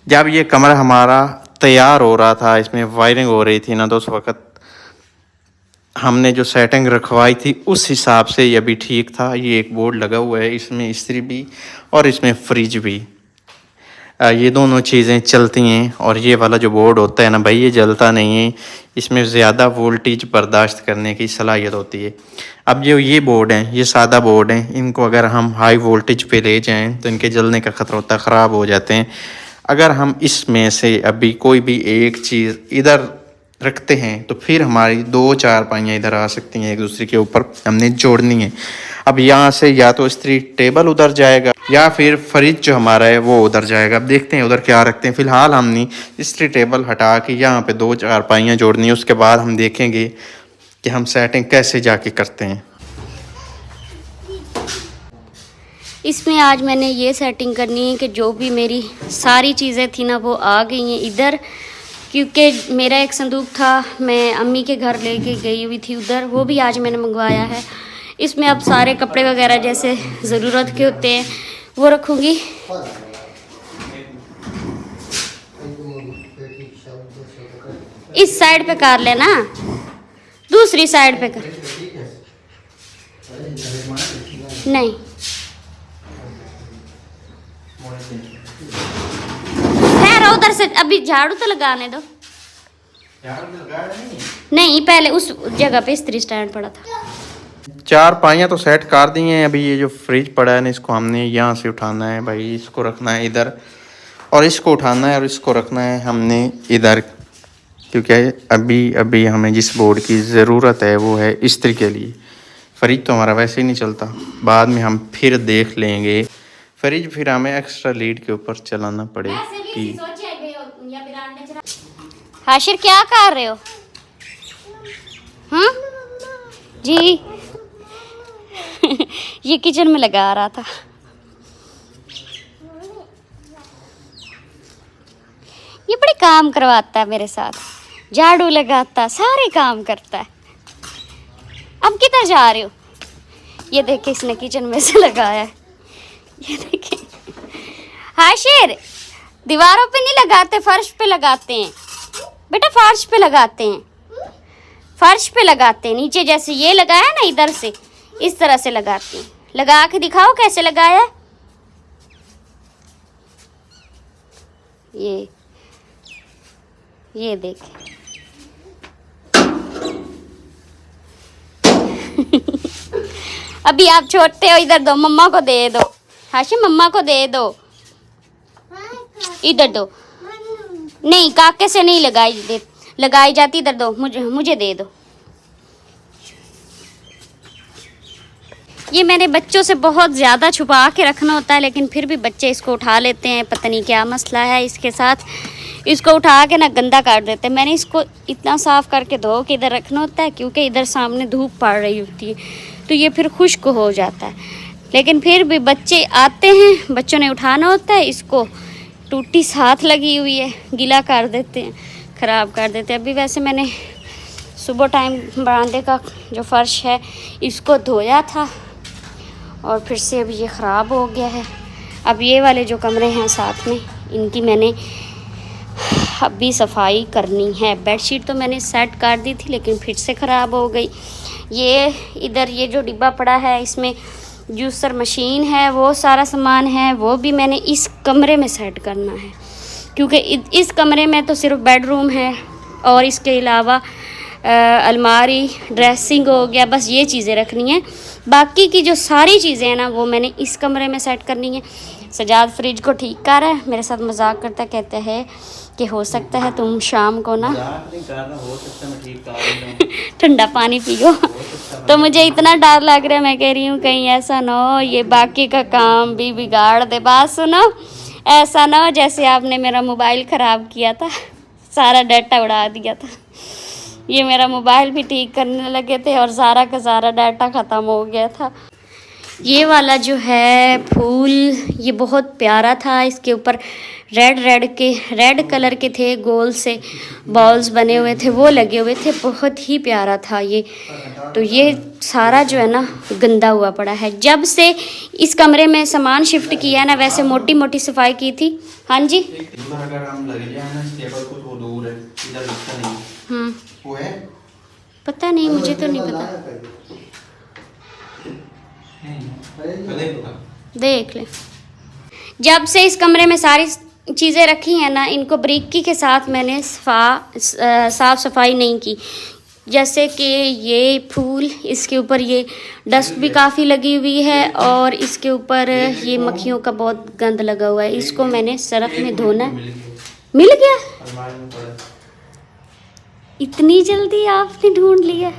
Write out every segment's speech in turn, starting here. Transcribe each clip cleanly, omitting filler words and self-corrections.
जब ये कमरा हमारा तैयार हो रहा था, इसमें वायरिंग हो रही थी ना, तो उस वक़्त हमने जो सेटिंग रखवाई थी उस हिसाब से ये अभी ठीक था। ये एक बोर्ड लगा हुआ है, इसमें इस्त्री भी और इसमें फ्रिज भी, ये दोनों चीज़ें चलती हैं। और ये वाला जो बोर्ड होता है ना भाई, ये जलता नहीं है, इसमें ज़्यादा वोल्टेज बर्दाश्त करने की सलाहियत होती है। अब जो ये बोर्ड हैं, ये सादा बोर्ड हैं, इनको अगर हम हाई वोल्टेज पे ले जाएं तो इनके जलने का ख़तरा होता है, ख़राब हो जाते हैं। अगर हम इसमें से अभी कोई भी एक चीज़ इधर रखते हैं तो फिर हमारी 2-4 पाइयाँ इधर आ सकती हैं, एक दूसरे के ऊपर हमने जोड़नी है। अब यहाँ से या तो इस्त्री टेबल उधर जाएगा या फिर फ्रिज जो हमारा है वो उधर जाएगा। अब देखते हैं उधर क्या रखते हैं। फ़िलहाल हमने इस्त्री टेबल हटा के यहाँ पे 2-4 पाइयाँ जोड़नी है, उसके बाद हम देखेंगे कि हम सेटिंग कैसे जाके करते हैं। इसमें आज मैंने ये सेटिंग करनी है कि जो भी मेरी सारी चीज़ें थी ना वो आ गई हैं इधर, क्योंकि मेरा एक संदूक था मैं अम्मी के घर लेके गई हुई थी उधर, वो भी आज मैंने मंगवाया है। इसमें अब सारे कपड़े वगैरह जैसे ज़रूरत के होते हैं वो रखूँगी। इस साइड पे कर लेना, दूसरी साइड पे कर, नहीं ठहरो, उधर से अभी झाड़ू तो लगाने दो। नहीं, पहले उस जगह पे इस्त्री स्टैंड पड़ा था। 4 पाइयाँ तो सेट कर दी हैं। अभी ये जो फ्रिज पड़ा है ना, इसको हमने यहाँ से उठाना है भाई, इसको रखना है इधर, और इसको उठाना है और इसको रखना है हमने इधर, क्योंकि अभी हमें जिस बोर्ड की ज़रूरत है वो है इस्त्री के लिए। फ्रिज तो हमारा वैसे ही नहीं चलता, बाद में हम फिर देख लेंगे। फ्रिज फिर हमें एक्स्ट्रा लीड के ऊपर चलाना पड़ेगी। हाशिर क्या कर रहे हो? हाँ जी ये किचन में लगा रहा था। ये बड़े काम करवाता है मेरे साथ, झाड़ू लगाता, सारे काम करता है। अब किधर जा रहे हो? ये देखे इसने किचन में से लगाया है, ये देखे। हाशिर दीवारों पे नहीं लगाते, फर्श पे लगाते हैं बेटा, फर्श पे लगाते हैं, फर्श पे लगाते हैं। नीचे जैसे ये लगाया ना, इधर से इस तरह से लगाते हैं। लगा के दिखाओ कैसे लगाया है। ये देखें अभी आप छोटे हो, इधर दो, मम्मा को दे दो। हाशिम मम्मा को दे दो, इधर दो। नहीं काके से नहीं लगाई जाती, इधर दो, मुझे दे दो। ये मैंने बच्चों से बहुत ज़्यादा छुपा के रखना होता है, लेकिन फिर भी बच्चे इसको उठा लेते हैं। पता नहीं क्या मसला है इसके साथ, इसको उठा के ना गंदा कर देते हैं। मैंने इसको इतना साफ़ करके धो के इधर रखना होता है, क्योंकि इधर सामने धूप पड़ रही होती है तो ये फिर खुश्क हो जाता है। लेकिन फिर भी बच्चे आते हैं, बच्चों ने उठाना होता है इसको। टूटी साथ लगी हुई है, गीला कर देते हैं, ख़राब कर देते हैं। अभी वैसे मैंने सुबह टाइम बरामदे का जो फ़र्श है इसको धोया था और फिर से अभी ये ख़राब हो गया है। अब ये वाले जो कमरे हैं साथ में, इनकी मैंने अभी सफाई करनी है। बेडशीट तो मैंने सेट कर दी थी लेकिन फिर से ख़राब हो गई। ये इधर ये जो डिब्बा पड़ा है इसमें जूसर मशीन है, वो सारा सामान है, वो भी मैंने इस कमरे में सेट करना है, क्योंकि इस कमरे में तो सिर्फ बेडरूम है और इसके अलावा अलमारी, ड्रेसिंग हो गया, बस ये चीज़ें रखनी है। बाकी की जो सारी चीज़ें हैं ना वो मैंने इस कमरे में सेट करनी है। सजाद फ्रिज को ठीक कर रहा है, मेरे साथ मजाक करता कहते हैं कि हो सकता है तुम शाम को ना ठंडा पानी पियो। तो मुझे इतना डर लग रहा है, मैं कह रही हूँ कहीं ऐसा ना हो ये बाकी का काम भी बिगाड़ दे। बात सुनो, ऐसा ना हो जैसे आपने मेरा मोबाइल ख़राब किया था, सारा डाटा उड़ा दिया था। ये मेरा मोबाइल भी ठीक करने लगे थे और सारा का सारा डाटा ख़त्म हो गया था। ये वाला जो है फूल ये बहुत प्यारा था। इसके ऊपर रेड कलर के थे, गोल से बॉल्स बने हुए थे, वो लगे हुए थे, बहुत ही प्यारा था ये। तो ये सारा जो है ना गंदा हुआ पड़ा है। जब से इस कमरे में सामान शिफ्ट किया है ना, वैसे मोटी मोटी सफाई की थी। हाँ जी, अगर हम लग जाए ना इस टेबल को, तो दूर है, इधर लगता नहीं। हाँ वो है, पता नहीं, मुझे तो नहीं पता, देख ले। जब से इस कमरे में सारी चीज़ें रखी हैं ना, इनको ब्रिकी के साथ मैंने साफ सफाई नहीं की। जैसे कि ये फूल, इसके ऊपर ये डस्ट भी काफ़ी लगी हुई है और इसके ऊपर ये मक्खियों का बहुत गंद लगा हुआ है। इसको मैंने सरफ में धोना है। मिल गया? इतनी जल्दी आपने ढूंढ लिया?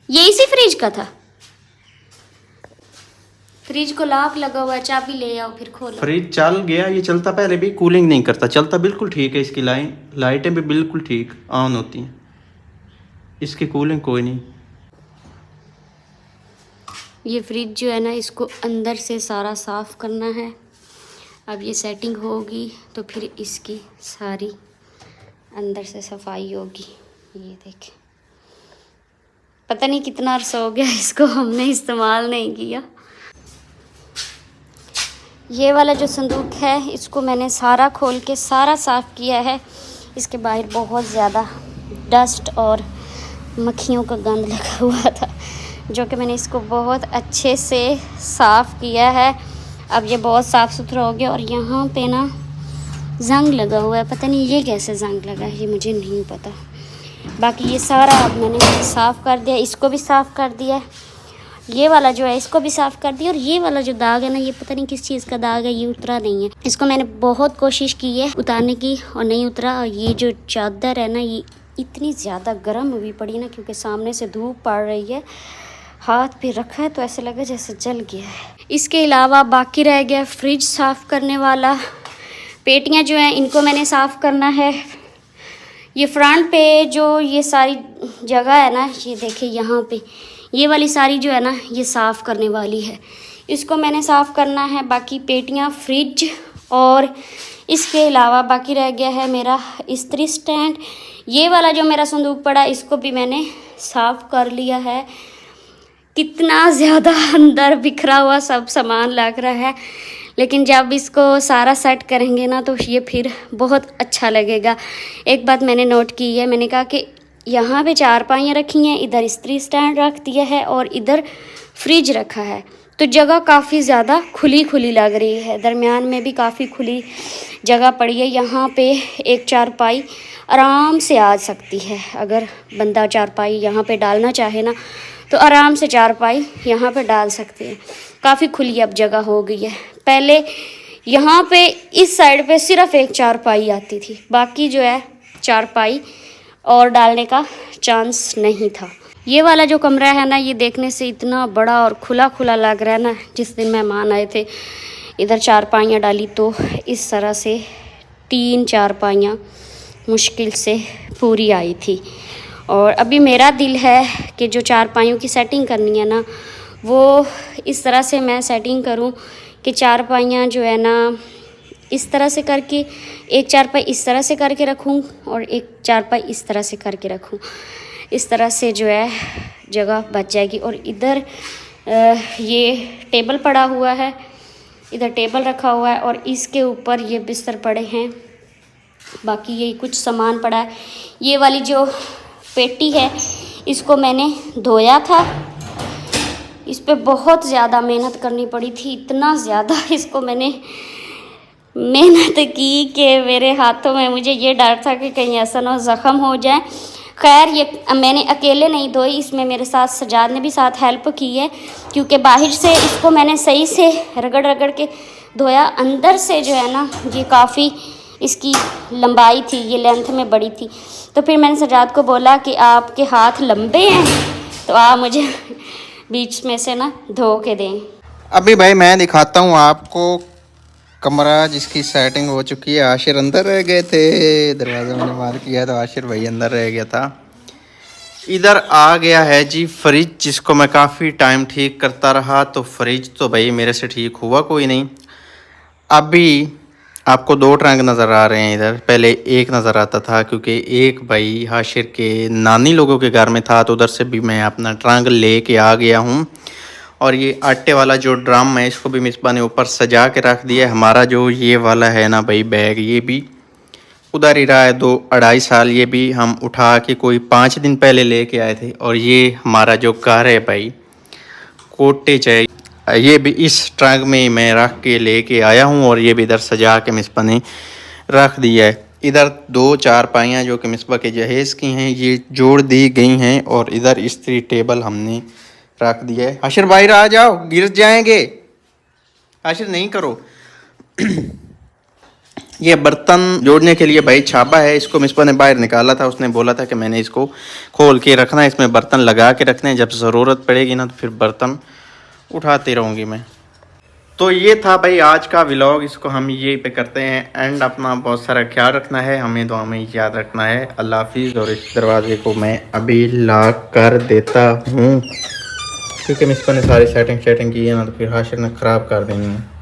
ये इसी फ्रिज का था? फ्रिज को लॉक लगा हुआ है, चाबी ले आओ फिर खोलो। फ्रिज चल गया, ये चलता पहले भी कूलिंग नहीं करता, चलता बिल्कुल ठीक है। इसकी लाइटें भी बिल्कुल ठीक ऑन होती हैं, इसकी कूलिंग कोई नहीं। ये फ्रिज जो है ना, इसको अंदर से सारा साफ करना है। अब ये सेटिंग होगी तो फिर इसकी सारी अंदर से सफाई होगी। ये देखें, पता नहीं कितना अरसा हो गया इसको हमने इस्तेमाल नहीं किया। ये वाला जो संदूक है, इसको मैंने सारा खोल के सारा साफ़ किया है। इसके बाहर बहुत ज़्यादा डस्ट और मक्खियों का गंद लगा हुआ था, जो कि मैंने इसको बहुत अच्छे से साफ़ किया है। अब ये बहुत साफ़ सुथरा हो गया। और यहाँ पे ना जंग लगा हुआ है, पता नहीं ये कैसे जंग लगा है, ये मुझे नहीं पता। बाकी ये सारा अब मैंने साफ़ कर दिया, इसको भी साफ़ कर दिया है। ये वाला जो है इसको भी साफ़ कर दिया। और ये वाला जो दाग है ना, ये पता नहीं किस चीज़ का दाग है, ये उतरा नहीं है। इसको मैंने बहुत कोशिश की है उतारने की और नहीं उतरा। और ये जो चादर है ना, ये इतनी ज़्यादा गर्म हुई पड़ी ना, क्योंकि सामने से धूप पड़ रही है। हाथ पे रखा है तो ऐसे लगा जैसे जल गया है। इसके अलावा बाकी रह गया फ्रिज साफ़ करने वाला। पेटियाँ जो हैं इनको मैंने साफ़ करना है। ये फ्रंट पे जो ये सारी जगह है ना, ये देखिए यहाँ पे ये वाली सारी जो है ना, ये साफ़ करने वाली है, इसको मैंने साफ़ करना है। बाकी पेटियाँ, फ्रिज और इसके अलावा बाकी रह गया है मेरा इस्त्री स्टैंड। ये वाला जो मेरा संदूक पड़ा, इसको भी मैंने साफ़ कर लिया है। कितना ज़्यादा अंदर बिखरा हुआ सब सामान लग रहा है, लेकिन जब इसको सारा सेट करेंगे ना, तो ये फिर बहुत अच्छा लगेगा। एक बात मैंने नोट की है, मैंने कहा कि यहाँ पे चारपाइयाँ रखी हैं, इधर इस्त्री स्टैंड रख दिया है और इधर फ्रिज रखा है, तो जगह काफ़ी ज़्यादा खुली खुली लग रही है। दरमियान में भी काफ़ी खुली जगह पड़ी है। यहाँ पे एक चारपाई आराम से आ सकती है। अगर बंदा चारपाई यहाँ पे डालना चाहे ना, तो आराम से चारपाई यहाँ पे डाल सकते हैं। काफ़ी खुली अब जगह हो गई है। पहले यहाँ पे इस साइड पे सिर्फ एक चारपाई आती थी, बाकी जो है चारपाई और डालने का चांस नहीं था। ये वाला जो कमरा है ना, ये देखने से इतना बड़ा और खुला खुला लग रहा है ना। जिस दिन मेहमान आए थे, इधर चारपाइयाँ डाली तो इस तरह से 3 चारपाइयाँ मुश्किल से पूरी आई थी। और अभी मेरा दिल है कि जो चारपाइयों की सेटिंग करनी है ना, वो इस तरह से मैं सेटिंग करूं कि चारपाइयाँ जो है ना, इस तरह से करके एक चारपाई इस तरह से करके रखूं और एक चारपाई इस तरह से करके रखूं। इस तरह से जो है जगह बच जाएगी। और इधर ये टेबल पड़ा हुआ है, इधर टेबल रखा हुआ है और इसके ऊपर ये बिस्तर पड़े हैं। बाकी ये कुछ सामान पड़ा है। ये वाली जो पेटी है, इसको मैंने धोया था। इस पे बहुत ज़्यादा मेहनत करनी पड़ी थी, इतना ज़्यादा इसको मैंने मेहनत की कि मेरे हाथों में मुझे ये डर था कि कहीं ऐसा ना ज़ख़म हो जाए। खैर ये मैंने अकेले नहीं धोई, इसमें मेरे साथ सजाद ने भी साथ हेल्प की है, क्योंकि बाहर से इसको मैंने सही से रगड़ रगड़ के धोया। अंदर से जो है ना, ये काफ़ी इसकी लंबाई थी, ये लेंथ में बड़ी थी। तो फिर मैंने सजाद को बोला कि आपके हाथ लंबे हैं, तो आप मुझे बीच में से ना धो के दें। अभी भाई मैं दिखाता हूँ आपको कमरा जिसकी सेटिंग हो चुकी है। आशिर अंदर रह गए थे, दरवाज़ा मैंने मार किया तो आशिर भाई अंदर रह गया था। इधर आ गया है जी फ्रिज, जिसको मैं काफ़ी टाइम ठीक करता रहा, तो फ्रिज तो भाई मेरे से ठीक हुआ कोई नहीं। अभी आपको 2 ट्रंक नज़र आ रहे हैं इधर, पहले एक नज़र आता था क्योंकि एक भाई हाशिर के नानी लोगों के घर में था, तो उधर से भी मैं अपना ट्रंक लेके आ गया हूँ। और ये आटे वाला जो ड्रम है इसको भी मिसबा ने ऊपर सजा के रख दिया है। हमारा जो ये वाला है ना भाई बैग, ये भी उधर ही रहा है 2-2.5 साल, ये भी हम उठा के कोई 5 दिन पहले लेके आए थे। और ये हमारा जो घर है भाई कोटेज है, ये भी इस ट्रंक में मैं रख के लेके आया हूँ। और ये भी इधर सजा के मिसबा ने रख दिया है। इधर 2 चारपाइयाँ जो कि मिसबा के जहेज़ की हैं, ये जोड़ दी गई हैं। और इधर इस्त्री टेबल हमने रख दिया है। आशिर बाहर आ जाओ, गिर जाएंगे। आशिर नहीं करो। ये बर्तन जोड़ने के लिए भाई छापा है, इसको मिसबा ने बाहर निकाला था। उसने बोला था कि मैंने इसको खोल के रखना है, इसमें बर्तन लगा के रखने हैं, जब ज़रूरत पड़ेगी ना तो फिर बर्तन उठाती रहूँगी मैं। तो ये था भाई आज का व्लॉग, इसको हम यहीं पे करते हैं एंड। अपना बहुत सारा ख्याल रखना है, हमें दुआ में याद रखना है। अल्लाह हाफिज़। और इस दरवाजे को मैं अभी लॉक कर देता हूँ क्योंकि मिसबा ने सारी सेटिंग की है ना तो फिर हाशिर ने ख़राब कर देनी है।